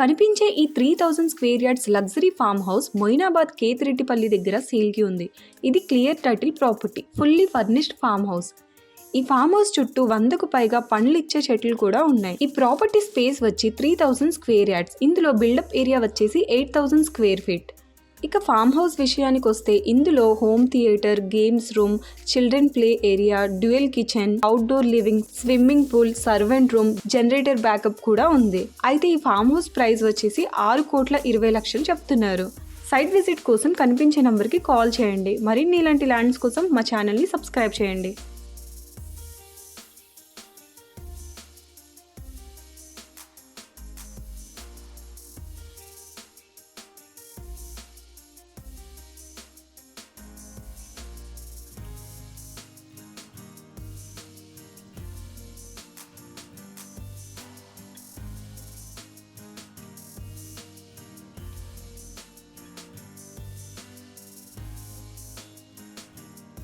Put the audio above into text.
కనిపించే ఈ 3000 square yards luxury farm house Moinabad Kethireddypally దగ్గర సేల్కి ఉంది. ఇది clear title property, fully furnished farm house. ఈ ఫామ్ హౌస్ చుట్టూ 100కు పైగా పండ్లు ఇచ్చే చెట్లు కూడా ఉన్నాయి. ఈ ప్రాపర్టీ స్పేస్ వచ్చి 3000 స్క్వేర్ యార్డ్స్. ఇందులో బిల్డప్ ఏరియా వచ్చేసి 8000 స్క్వేర్ ఫీట్. ఇక ఫామ్ హౌస్ విషయానికి వస్తే ఇందులో home theatre, games room, children play area, dual kitchen, outdoor living, swimming pool, servant room, generator backup కూడా ఉంది. అయితే ఈ ఫామ్ హౌస్ ప్రైస్ వచ్చేసి 6,20,00,000 చెప్తున్నారు. సైట్ విజిట్ కోసం కనిపించే నంబర్కి కాల్ చేయండి. మరిన్ని ఇలాంటి ల్యాండ్స్ కోసం మా ఛానల్ని సబ్స్క్రైబ్ చేయండి.